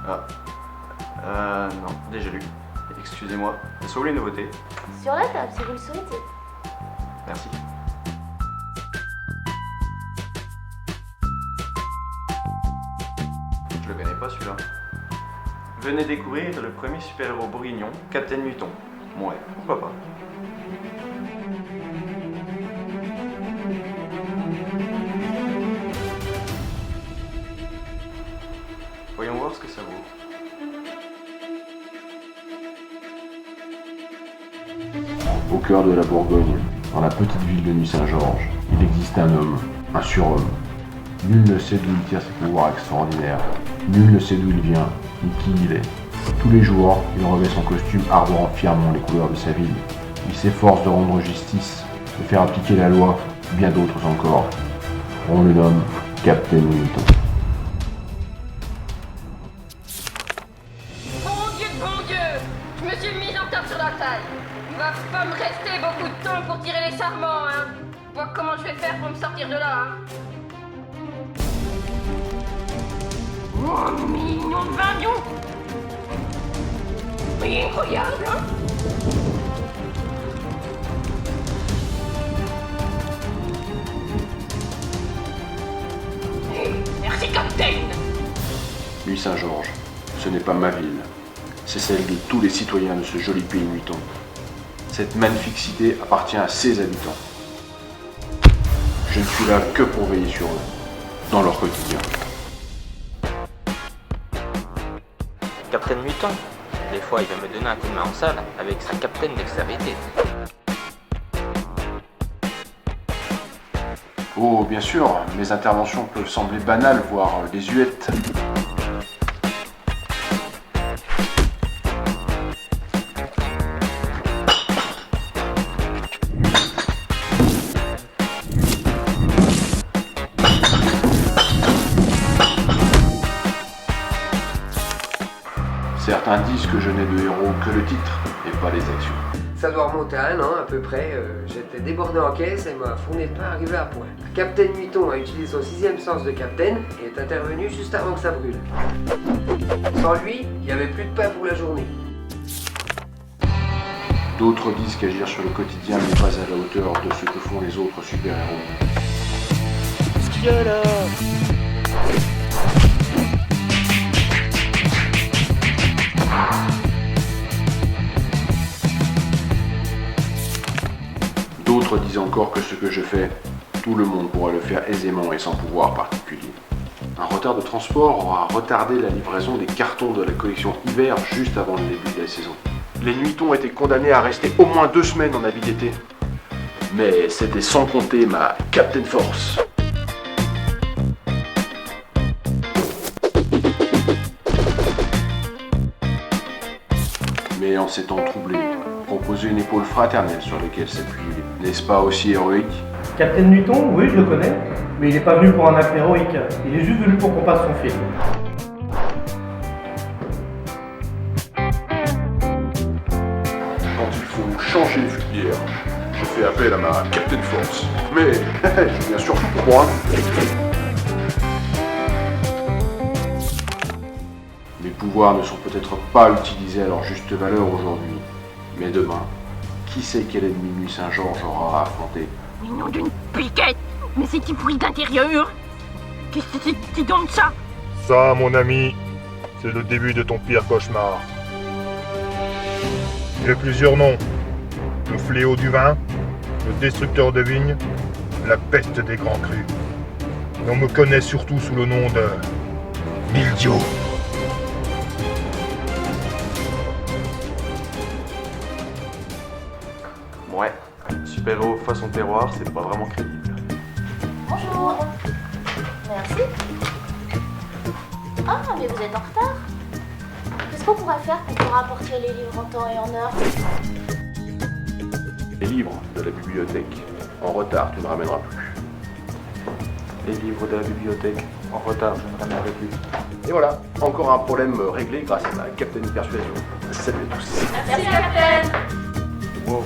Non, déjà lu. Excusez-moi. Est-ce que les nouveautés? Sur la table, si vous le souhaitez. Merci. Je le connais pas celui-là. Venez découvrir le premier super-héros bourguignon, Captain Muton. Ouais, pourquoi pas. Voyons voir ce que ça vaut. Au cœur de la Bourgogne, dans la petite ville de Nuit-Saint-Georges, il existe un homme, un surhomme. Nul ne sait d'où il tire ses pouvoirs extraordinaires. Nul ne sait d'où il vient, ni qui il est. Tous les jours, il revêt son costume arborant fièrement les couleurs de sa ville. Il s'efforce de rendre justice, de faire appliquer la loi, bien d'autres encore. On le nomme Captain Muton. Bon Dieu, je me suis mise en table sur la taille. Il va pas me rester beaucoup de temps pour tirer les sarments, hein. Vois comment je vais faire pour me sortir de là, hein. Oh, million de vagnon. Mais incroyable, hein. Merci, Captain. Nuit-Saint-Georges, ce n'est pas ma ville, c'est celle de tous les citoyens de ce joli pays muton. Cette magnifique cité appartient à ses habitants. Je ne suis là que pour veiller sur eux, dans leur quotidien. Captain Muton. Des fois, il va me donner un coup de main en salle avec sa Captain dextérité. Oh, bien sûr, mes interventions peuvent sembler banales, voire désuètes. Certains disent que je n'ai de héros que le titre et pas les actions. Ça doit remonter à 1 an à peu près. J'étais débordé en caisse et ma fournée de pain arrivait à point. Captain Muton a utilisé son 6e sens de Captain et est intervenu juste avant que ça brûle. Sans lui, il n'y avait plus de pain pour la journée. D'autres disent qu'agir sur le quotidien n'est pas à la hauteur de ce que font les autres super-héros. Qu'est-ce qu'il y a là? D'autres disent encore que ce que je fais, tout le monde pourra le faire aisément et sans pouvoir particulier. Un retard de transport aura retardé la livraison des cartons de la collection hiver juste avant le début de la saison. Les Nuitons étaient condamnés à rester au moins 2 semaines en habit d'été. Mais c'était sans compter ma Captain Force. Mais en ces temps troublés, proposer une épaule fraternelle sur laquelle s'appuyer, n'est-ce pas aussi héroïque? Captain Muton, oui, je le connais, mais il n'est pas venu pour un acte héroïque, il est juste venu pour qu'on passe son film. Quand il faut changer les filières, je fais appel à ma Captain Force. Mais je viens surtout pour moi. Mes pouvoirs ne sont peut-être pas utilisés à leur juste valeur aujourd'hui, mais demain, qui sait quel ennemi Nuit-Saint-Georges aura à affronter? Mais nom d'une piquette. Mais c'est qui bruit d'intérieur? Qu'est-ce que c'est donc ça? Ça, mon ami, c'est le début de ton pire cauchemar. J'ai plusieurs noms. Le fléau du vin, le destructeur de vignes, la peste des grands crus. Et on me connaît surtout sous le nom de Mildiou. Ouais, super-héros façon terroir, c'est pas vraiment crédible. Bonjour. Merci. Ah, mais vous êtes en retard. Qu'est-ce qu'on pourrait faire pour vous rapporter les livres en temps et en heure? Les livres de la bibliothèque. En retard, tu ne ramèneras plus. Les livres de la bibliothèque, en retard, je ne ramènerai plus. Et voilà, encore un problème réglé grâce à ma Captain Persuasion. Salut à tous. Merci, Captain. Wow.